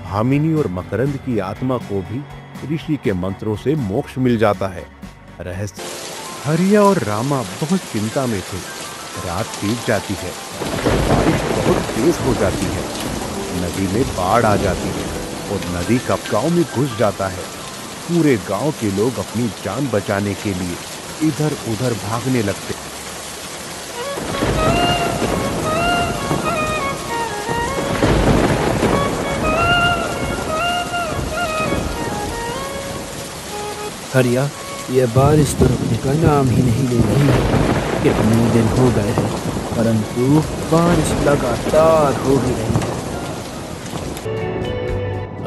भामिनी और मकरंद की आत्मा को भी ऋषि के मंत्रों से मोक्ष मिल जाता है। रहस्य। हरिया और रामा बहुत चिंता में थे। रात बीत जाती है और बारिश बहुत तेज हो जाती है। नदी में बाढ़ आ जाती है और नदी का गांव में घुस जाता है। पूरे गांव के लोग अपनी जान बचाने के लिए इधर उधर भागने लगते। हरिया, ये बारिश तो रुकने का नाम ही नहीं ले रही है। कितने दिन हो गए हैं, परंतु बारिश लगातार हो ही रही है।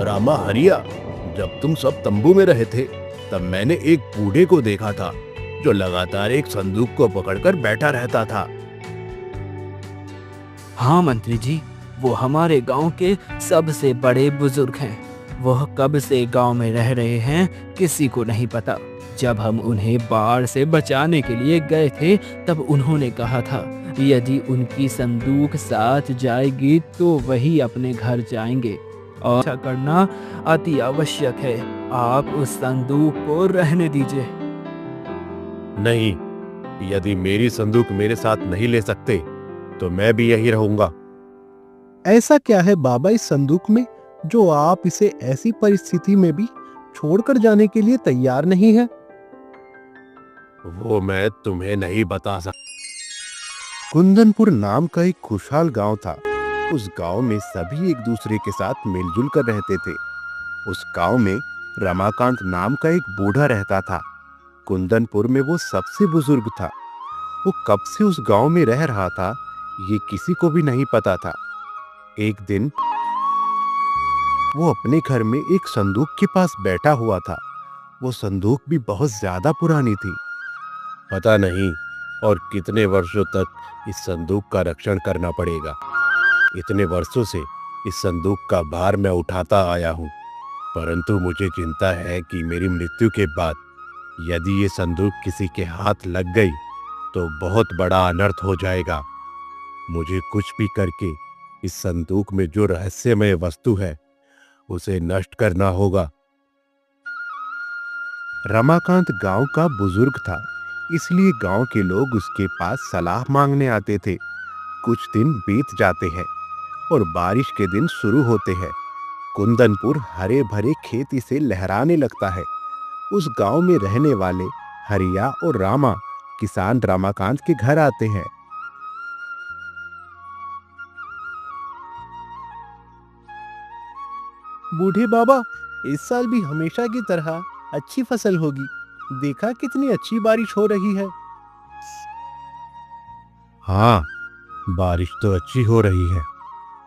रामा, हरिया, जब तुम सब तंबू में रहे थे तब मैंने एक बूढ़े को देखा था जो लगातार एक संदूक को पकड़कर बैठा रहता था। हाँ मंत्री जी, वो हमारे गांव के सबसे बड़े बुजुर्ग हैं। वह कब से गांव में रह रहे हैं किसी को नहीं पता। जब हम उन्हें बाढ़ से बचाने के लिए गए थे तब उन्होंने कहा था यदि उनकी संदूक साथ जाएगी तो वही अपने घर जाएंगे और ऐसा करना अति आवश्यक है। आप उस संदूक को रहने दीजिए। नहीं, यदि मेरी संदूक मेरे साथ नहीं ले सकते तो मैं भी यही रहूंगा। ऐसा क्या है बाबा इस संदूक में जो आप इसे ऐसी परिस्थिति में भी छोड़कर जाने के लिए तैयार नहीं है? वो मैं तुम्हें नहीं बता सकता। कुंदनपुर नाम का एक खुशहाल गांव था। उस गांव में सभी एक दूसरे के साथ मिलजुल कर रहते थे। उस गांव में रमाकांत नाम का एक बूढ़ा रहता था। कुंदनपुर में वो सबसे बुजुर्ग था। वो कब से उस गांव में रह रहा था ये किसी को भी नहीं पता था। एक दिन वो अपने घर में एक संदूक के पास बैठा हुआ था। वो संदूक भी बहुत ज्यादा पुरानी थी। पता नहीं और कितने वर्षों तक इस संदूक का रक्षण करना पड़ेगा। इतने वर्षों से इस संदूक का भार मैं उठाता आया हूँ, परंतु मुझे चिंता है कि मेरी मृत्यु के बाद यदि ये संदूक किसी के हाथ लग गई तो बहुत बड़ा अनर्थ हो जाएगा। मुझे कुछ भी करके इस संदूक में जो रहस्यमय वस्तु है उसे नष्ट करना होगा। रमाकांत गांव का बुजुर्ग था, इसलिए गांव के लोग उसके पास सलाह मांगने आते थे। कुछ दिन बीत जाते हैं और बारिश के दिन शुरू होते हैं। कुंदनपुर हरे भरे खेती से लहराने लगता है। उस गांव में रहने वाले हरिया और रामा किसान रमाकांत के घर आते हैं। बूढ़े बाबा, इस साल भी हमेशा की तरह अच्छी फसल होगी। देखा कितनी अच्छी बारिश हो रही है। हाँ, बारिश तो अच्छी हो रही है,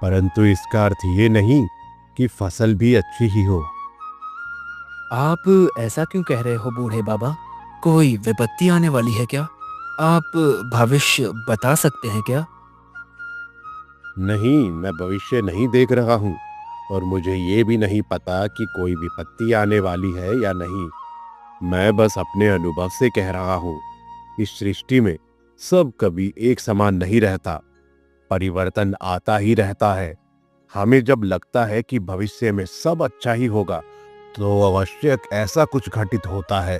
परंतु इसका अर्थ ये नहीं कि फसल भी अच्छी ही हो। आप ऐसा क्यों कह रहे हो बूढ़े बाबा? कोई विपत्ति आने वाली है क्या? आप भविष्य बता सकते हैं क्या? नहीं, मैं भविष्य नहीं देख रहा हूँ और मुझे ये भी नहीं पता कि कोई विपत्ति आने वाली है या नहीं। मैं बस अपने अनुभव से कह रहा हूँ। इस सृष्टि में सब कभी एक समान नहीं रहता, परिवर्तन आता ही रहता है। हमें जब लगता है कि भविष्य में सब अच्छा ही होगा तो अवश्य ऐसा कुछ घटित होता है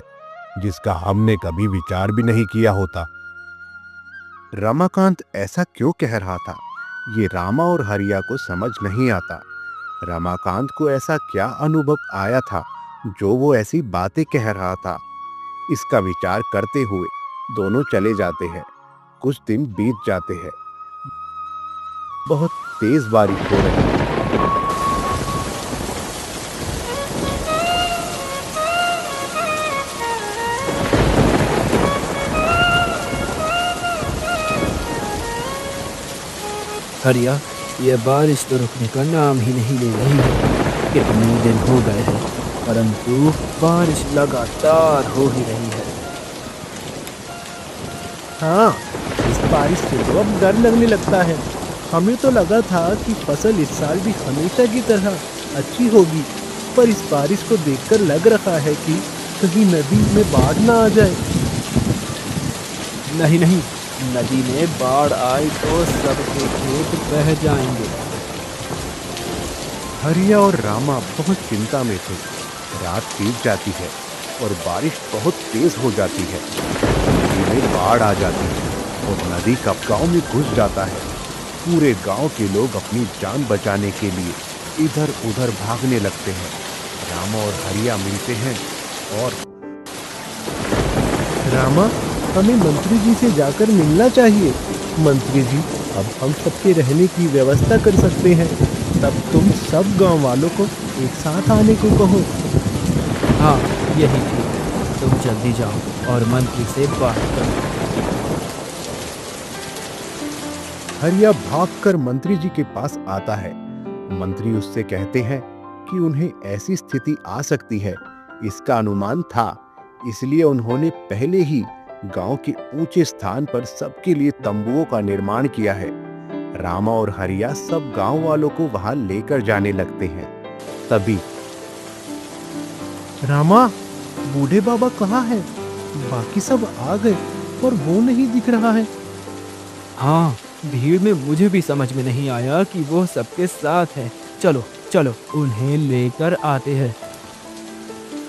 जिसका हमने कभी विचार भी नहीं किया होता। रमाकांत ऐसा क्यों कह रहा था ये रामा और हरिया को समझ नहीं आता। रमाकांत को ऐसा क्या अनुभव आया था जो वो ऐसी बातें कह रहा था। इसका विचार करते हुए दोनों चले जाते हैं। कुछ दिन बीत जाते हैं। बहुत तेज बारिश हो रही है। हरिया, ये बारिश तो रुकने का नाम ही नहीं ले रही है। कितने दिन हो गए हैं, परंतु बारिश लगातार हो ही रही है। हाँ, इस बारिश से तो अब डर लगने लगता है। हमें तो लगा था कि फसल इस साल भी हमेशा की तरह अच्छी होगी, पर इस बारिश को देखकर लग रहा है कि कहीं नदी में बाढ़ ना आ जाए। नहीं नहीं, नदी में बाढ़ आए तो सबके खेत बह जाएंगे। हरिया और रामा बहुत चिंता में थे। रात बीत जाती है और बारिश बहुत तेज हो जाती है। नदी में बाढ़ आ जाती है और नदी का गांव में घुस जाता है। पूरे गांव के लोग अपनी जान बचाने के लिए इधर उधर भागने लगते हैं। रामा और हरिया मिलते हैं और रामा, हमें मंत्री जी से जाकर मिलना चाहिए। मंत्री जी, अब हम सबके रहने की व्यवस्था कर सकते हैं। तब तुम सब गांव वालों को एक साथ आने को कहो। हाँ, यही ठीक है। तुम जल्दी जाओ और मंत्री से बात करो। हरिया भागकर मंत्री जी के पास आता है। मंत्री उससे कहते हैं कि उन्हें ऐसी स्थिति आ सकती है, इसका अनुमान था, इसलिए उन्होंने पहले ही गांव के ऊंचे स्थान पर सबके लिए तंबुओं का निर्माण किया है। रामा और हरिया सब गांव वालों को वहां लेकर जाने लगते हैं। तभी रामा, बूढ़े बाबा कहाँ है? बाकी सब आ गए पर वो नहीं दिख रहा है। हाँ, भीड़ में मुझे भी समझ में नहीं आया कि वो सबके साथ है। चलो चलो, उन्हें लेकर आते हैं।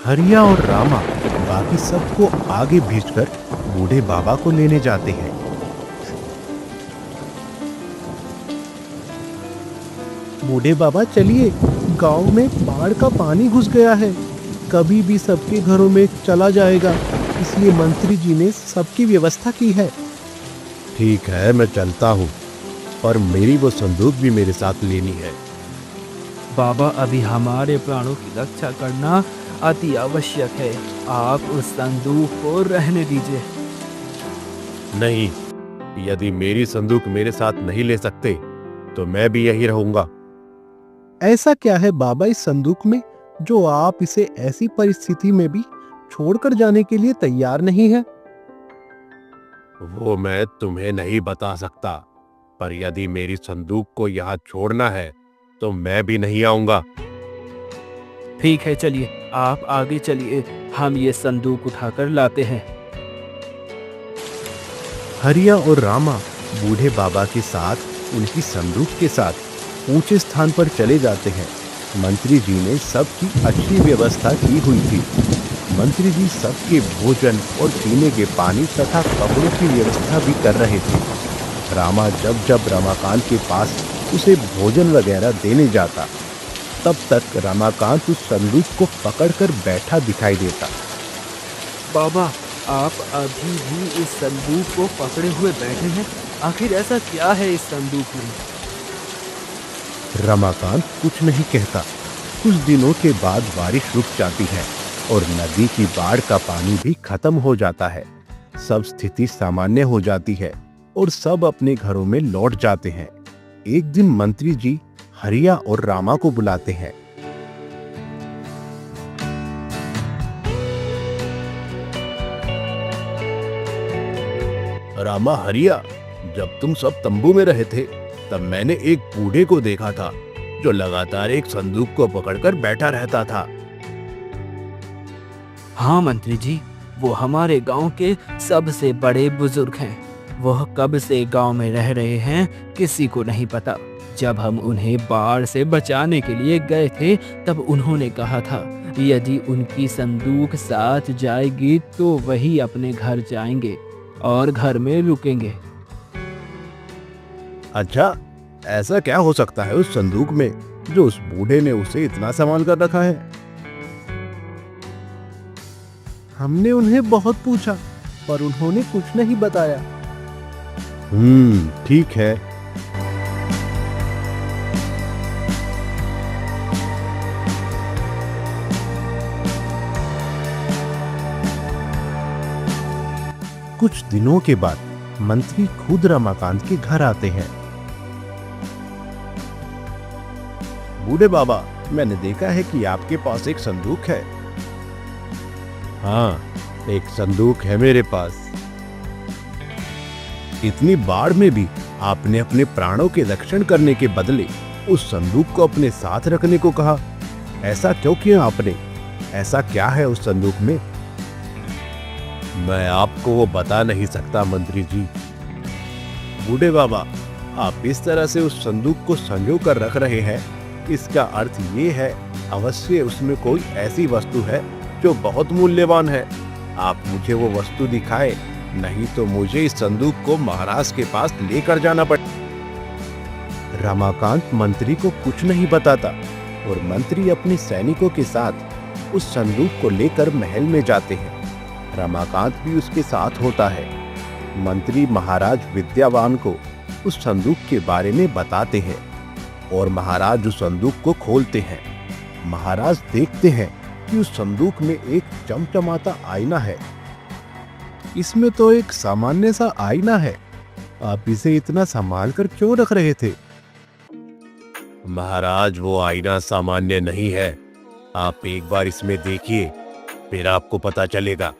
हरिया और रामा बाकी सबको आगे भेजकर बूढ़े बाबा को लेने जाते हैं। बूढ़े बाबा, चलिए, गांव में बाढ़ का पानी घुस गया है। कभी भी सबके घरों में चला जाएगा, इसलिए मंत्री जी ने सबकी व्यवस्था की है। ठीक है, मैं चलता हूँ, पर मेरी वो संदूक भी मेरे साथ लेनी है। बाबा, अभी हमारे प्राणों की रक्षा करना अति आवश्यक है। आप उस संदूक को रहने दीजिए। नहीं, यदि मेरी संदूक मेरे साथ नहीं ले सकते तो मैं भी यही रहूंगा। ऐसा क्या है बाबा इस संदूक में, जो आप इसे ऐसी परिस्थिति में भी छोड़कर जाने के लिए तैयार नहीं है? वो मैं तुम्हें नहीं बता सकता, पर यदि मेरी संदूक को यहाँ छोड़ना है तो मैं भी नहीं आऊंगा। ठीक है, चलिए, आप आगे चलिए, हम ये संदूक उठाकर लाते हैं। हरिया और रामा बूढ़े बाबा के साथ उनकी संदूक के साथ ऊंचे स्थान पर चले जाते हैं। मंत्री जी ने सबकी अच्छी व्यवस्था की हुई थी। मंत्री जी सबके भोजन और पीने के पानी तथा कपड़ों की व्यवस्था भी कर रहे थे। रामा जब जब रमाकांत के पास उसे भोजन वगैरह देने जाता, तब तक रमाकांत उस संदूक को पकड़कर बैठा दिखाई देता। बाबा, आप अभी भी इस संदूक को पकड़े हुए बैठे हैं। आखिर ऐसा क्या है इस संदूक में? रमाकांत कुछ नहीं कहता। कुछ दिनों के बाद बारिश रुक जाती है और नदी की बाढ़ का पानी भी खत्म हो जाता है। सब स्थिति सामान्य हो जाती है और सब अपने घरों में लौट जाते हैं। एक दिन मंत्री जी हरिया और रामा को बुलाते हैं। रामा, हरिया, जब तुम सब तंबू में रहे थे तब मैंने एक बूढ़े को देखा था जो लगातार एक संदूक को पकड़कर बैठा रहता था। हाँ मंत्री जी, वो हमारे गांव के सबसे बड़े बुजुर्ग हैं। वह कब से गांव में रह रहे हैं किसी को नहीं पता। जब हम उन्हें बाढ़ से बचाने के लिए गए थे तब उन्होंने कहा था यदि उनकी संदूक साथ जाएगी तो वही अपने घर जाएंगे और घर में रुकेंगे। अच्छा, ऐसा क्या हो सकता है उस संदूक में जो उस बूढ़े ने उसे इतना संभाल कर रखा है? हमने उन्हें बहुत पूछा पर उन्होंने कुछ नहीं बताया। ठीक है। कुछ दिनों के बाद मंत्री खुद रमाकांत के घर आते हैं। बूढ़े बाबा, मैंने देखा है कि आपके पास एक संदूक है। हाँ, एक संदूक है मेरे पास। इतनी बाढ़ में भी आपने अपने प्राणों के रक्षण करने के बदले उस संदूक को अपने साथ रखने को कहा। ऐसा क्यों किया आपने? ऐसा क्या है उस संदूक में? मैं आपको वो बता नहीं सकता मंत्री जी। बूढ़े बाबा, आप इस तरह से उस संदूक को संजो कर रख रहे हैं इसका अर्थ ये है अवश्य उसमें कोई ऐसी वस्तु है जो बहुत मूल्यवान है। आप मुझे वो वस्तु दिखाएं, नहीं तो मुझे इस संदूक को महाराज के पास लेकर जाना पड़ेगा। रमाकांत मंत्री को कुछ नहीं बताता और मंत्री अपने सैनिकों के साथ उस संदूक को लेकर महल में जाते हैं। रमाकांत भी उसके साथ होता है। मंत्री महाराज विद्यावान को उस संदूक के बारे में बताते हैं और महाराज उस संदूक को खोलते हैं। महाराज देखते हैं कि उस संदूक में एक चमचमाता आईना है। इसमें तो एक सामान्य सा आईना है, आप इसे इतना संभाल कर क्यों रख रहे थे? महाराज, वो आईना सामान्य नहीं है, आप एक बार इसमें देखिए, फिर आपको पता चलेगा।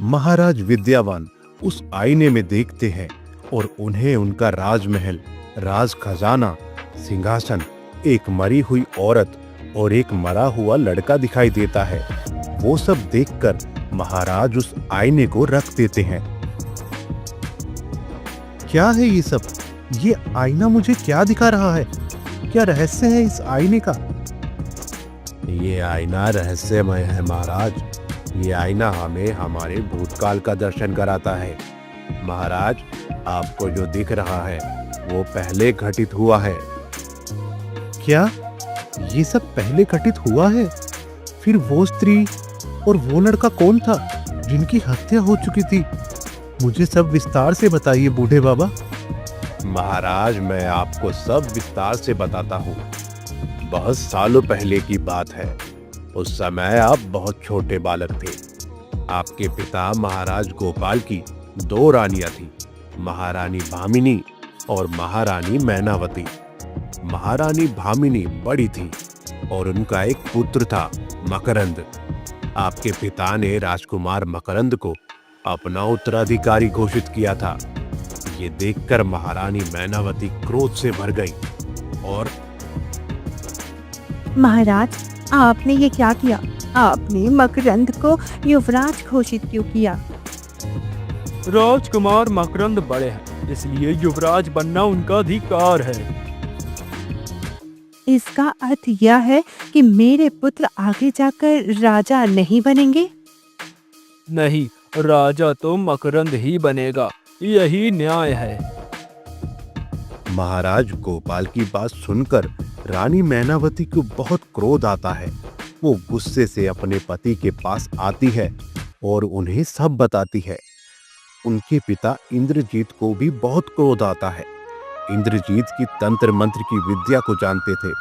महाराज विद्यावान उस आईने में देखते हैं और उन्हें उनका राजमहल, राज खजाना, सिंहासन, एक मरी हुई औरत और एक मरा हुआ लड़का दिखाई देता है। वो सब देखकर महाराज उस आईने को रख देते हैं। क्या है ये सब? ये आईना मुझे क्या दिखा रहा है? क्या रहस्य है इस आईने का? ये आईना रहस्यमय है महाराज। ये आईना हमें हमारे भूतकाल का दर्शन कराता है। महाराज, आपको जो दिख रहा है वो पहले घटित हुआ है। क्या ये सब पहले घटित हुआ है? फिर वो स्त्री और वो लड़का कौन था जिनकी हत्या हो चुकी थी? मुझे सब विस्तार से बताइए बूढ़े बाबा। महाराज, मैं आपको सब विस्तार से बताता हूँ। बहुत सालों पहले की बात है। उस समय आप बहुत छोटे बालक थे। आपके पिता महाराज गोपाल की 2 रानियां थी, महारानी भामिनी और महारानी मैनावती। महारानी भामिनी बड़ी थी और उनका एक पुत्र था मकरंद। आपके पिता ने राजकुमार मकरंद को अपना उत्तराधिकारी घोषित किया था। ये देखकर महारानी मैनावती क्रोध से भर गई और महाराज, आपने ये क्या किया? आपने मकरंद को युवराज घोषित क्यों किया? राजकुमार मकरंद बड़े हैं, इसलिए युवराज बनना उनका अधिकार है। इसका अर्थ यह है कि मेरे पुत्र आगे जाकर राजा नहीं बनेंगे? नहीं, राजा तो मकरंद ही बनेगा, यही न्याय है। महाराज गोपाल की बात सुनकर रानी मैनावती को बहुत क्रोध आता है। वो गुस्से से अपने पति के पास आती है और उन्हें सब बताती है। उनके पिता इंद्रजीत को भी बहुत क्रोध आता है। इंद्रजीत की तंत्र मंत्र की विद्या को जानते थे।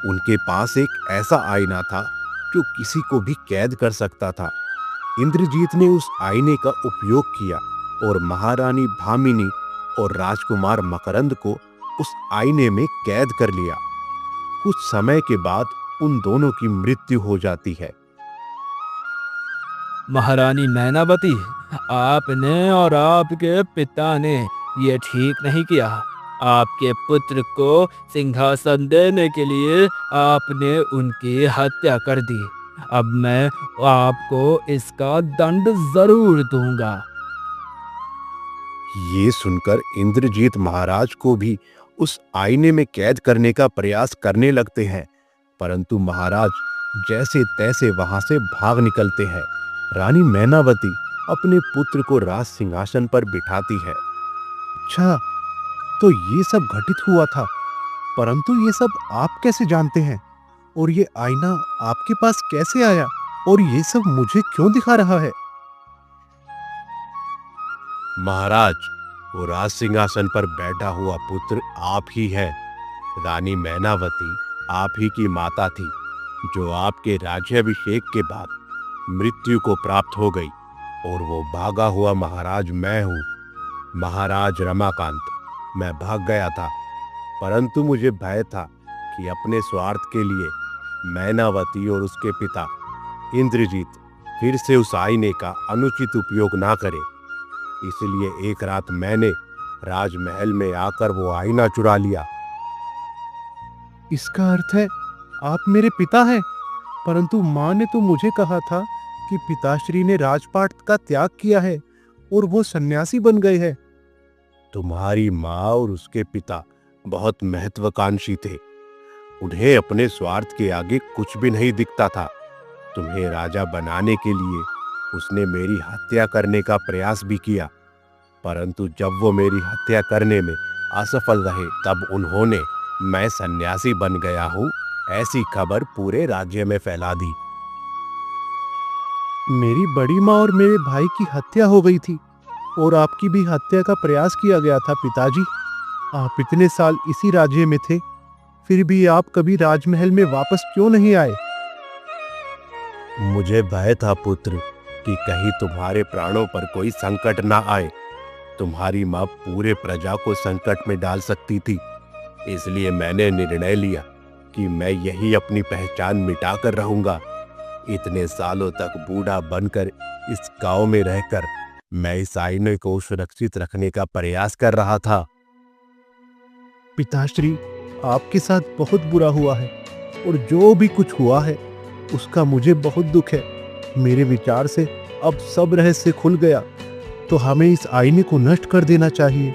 उनके पास एक ऐसा आईना था जो किसी को भी कैद कर सकता था। इंद्रजीत ने उस आईने का उपयोग किया और महारानी भामिनी और राजकुमार मकरंद को उस आईने में कैद कर लिया। कुछ समय के बाद उन दोनों की मृत्यु हो जाती है। महारानी मैनावती, आपने और आपके पिता ने ये ठीक नहीं किया। आपके पुत्र को सिंहासन देने के लिए आपने उनकी हत्या कर दी। अब मैं आपको इसका दंड जरूर दूंगा। ये सुनकर इंद्रजीत महाराज को भी उस आईने में कैद करने का प्रयास करने लगते हैं, परंतु महाराज जैसे तैसे वहां से भाग निकलते हैं। रानी मैनावती अपने पुत्र को राज सिंहासन पर बिठाती है। अच्छा, तो ये सब घटित हुआ था, परंतु ये सब आप कैसे जानते हैं? और ये आईना आपके पास कैसे आया? और ये सब मुझे क्यों दिखा रहा है? महाराज, वो राज सिंहासन पर बैठा हुआ पुत्र आप ही है। रानी मैनावती आप ही की माता थी, जो आपके राज्याभिषेक के बाद मृत्यु को प्राप्त हो गई, और वो भागा हुआ महाराज मैं हूँ। महाराज रमाकांत, मैं भाग गया था, परंतु मुझे भय था कि अपने स्वार्थ के लिए मैनावती और उसके पिता इंद्रजीत फिर से उस आईने का अनुचित उपयोग ना करे। इसलिए एक रात मैंने राजमहल में आकर वो आईना चुरा लिया। इसका अर्थ है आप मेरे पिता हैं, परंतु माँ ने तो मुझे कहा था कि पिताश्री ने राजपाट का त्याग किया है और वो सन्यासी बन गए हैं। तुम्हारी माँ और उसके पिता बहुत महत्वाकांक्षी थे। उन्हें अपने स्वार्थ के आगे कुछ भी नहीं दिखता था। तुम्हें राजा बनाने के लिए उसने मेरी हत्या करने का प्रयास भी किया, परंतु जब वो मेरी हत्या करने में असफल रहे तब उन्होंने मैं सन्यासी बन गया हूँ ऐसी खबर पूरे राज्य में फैला दी। मेरी बड़ी माँ और मेरे भाई की हत्या हो गई थी और आपकी भी हत्या का प्रयास किया गया था पिताजी। आप इतने साल इसी राज्य में थे, फिर भी आप कभी राजमहल में वापस क्यों नहीं आए? मुझे भय था पुत्र कि कहीं तुम्हारे प्राणों पर कोई संकट ना आए। तुम्हारी माँ पूरे प्रजा को संकट में डाल सकती थी, इसलिए मैंने निर्णय लिया कि मैं यही अपनी पहचान मिटाकर रहूंगा। इतने सालों तक बूढ़ा बनकर इस गांव में रहकर मैं इस आईने को सुरक्षित रखने का प्रयास कर रहा था। पिताश्री, आपके साथ बहुत बुरा हुआ है और जो भी कुछ हुआ है उसका मुझे बहुत दुख है। मेरे विचार से अब सब रहस्य खुल गया, तो हमें इस आईने को नष्ट कर देना चाहिए।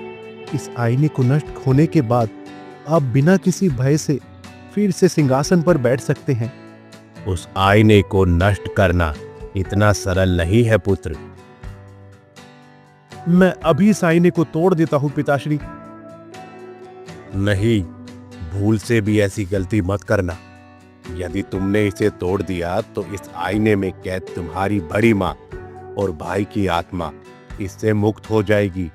इस आईने को नष्ट होने के बाद आप बिना किसी भय से फिर से सिंहासन पर बैठ सकते हैं। उस आईने को नष्ट करना इतना सरल नहीं है पुत्र। मैं अभी इस आईने को तोड़ देता हूं पिताश्री। नहीं, भूल से भी ऐसी गलती मत करना। यदि तुमने इसे तोड़ दिया तो इस आईने में कैद तुम्हारी बड़ी माँ और भाई की आत्मा इससे मुक्त हो जाएगी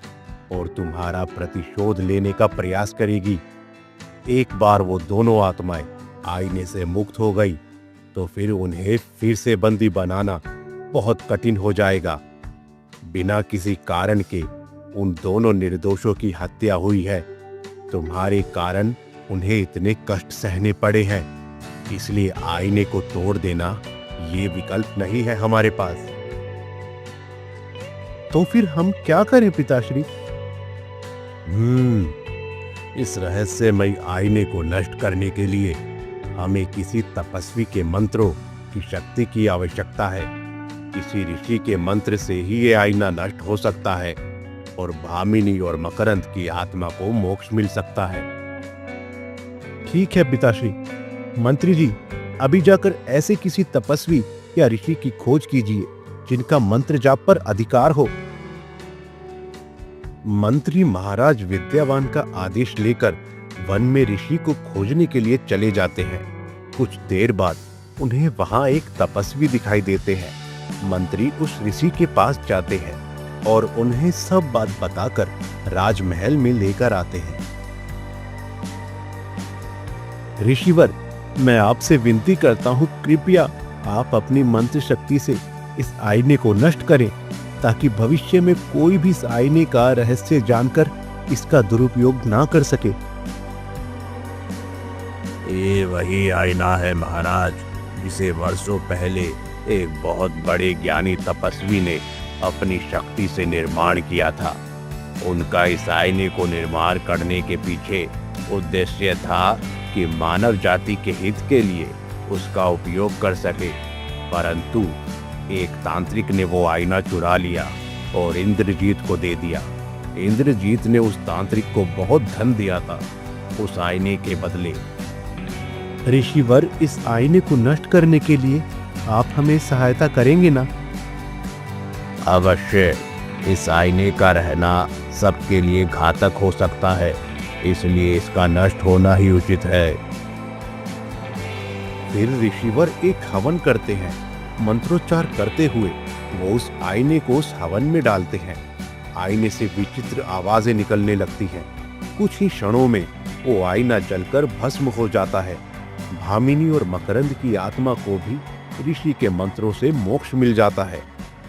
और तुम्हारा प्रतिशोध लेने का प्रयास करेगी। एक बार वो दोनों आत्माएं आईने से मुक्त हो गई तो फिर उन्हें फिर से बंदी बनाना बहुत कठिन हो जाएगा। बिना किसी कारण के उन दोनों निर्दोषों की हत्या हुई है। तुम्हारे कारण उन्हें इतने कष्ट सहने पड़े हैं, इसलिए आईने को तोड़ देना ये विकल्प नहीं है हमारे पास। तो फिर हम क्या करें पिताश्री? इस रहस्यमयी आईने को नष्ट करने के लिए हमें किसी तपस्वी के मंत्रों की शक्ति की आवश्यकता है। किसी ऋषि के मंत्र से ही ये आईना नष्ट हो सकता है और भामिनी और मकरंद की आत्मा को मोक्ष मिल सकता है। ठीक है पिताश्री। मंत्री जी, अभी जाकर ऐसे किसी तपस्वी या ऋषि की खोज कीजिए जिनका मंत्र जाप पर अधिकार हो। मंत्री महाराज विद्यावान का आदेश लेकर वन में ऋषि को खोजने के लिए चले जाते हैं। कुछ देर बाद उन्हें वहां एक तपस्वी दिखाई देते हैं। मंत्री उस ऋषि के पास जाते हैं और उन्हें सब बात बताकर राजमहल में लेकर आते हैं। ऋषिवर, मैं आपसे विनती करता हूँ, कृपया आप अपनी मंत्र शक्ति से इस आईने को नष्ट करें ताकि भविष्य में कोई भी इस आईने का रहस्य जानकर इसका दुरुपयोग ना कर सके। ये वही आईना है महाराज, जिसे वर्षों पहले एक बहुत बड़े ज्ञानी तपस्वी ने अपनी शक्ति से निर्माण किया था। उनका इस आईने को निर्माण करने के पीछे उद्देश्य था कि मानव जाति के हित के लिए उसका उपयोग कर सके, परंतु एक तांत्रिक ने वो आईना चुरा लिया और इंद्रजीत को दे दिया। इंद्रजीत ने उस तांत्रिक को बहुत धन दिया था उस आईने के बदले। ऋषिवर, इस आईने को नष्ट करने के लिए आप हमें सहायता करेंगे ना? अवश्य। इस आईने का रहना सबके लिए घातक हो सकता है, इसलिए इसका नष्ट होना ही उचित है। फिर ऋषिवर एक हवन करते हैं। मंत्रोच्चार करते हुए वो उस आईने को उस हवन में डालते हैं। आईने से विचित्र आवाजें निकलने लगती हैं। कुछ ही क्षणों में वो आईना जलकर भस्म हो जाता है। भामिनी और मकरंद की आत्मा को भी ऋषि के मंत्रों से मोक्ष मिल जाता है।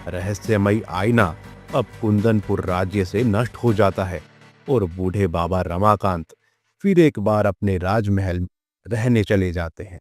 रहस्यमयी आईना अब कुंदनपुर राज्य से नष्ट हो जाता है और बूढ़े बाबा रमाकांत फिर एक बार अपने राजमहल रहने चले जाते हैं।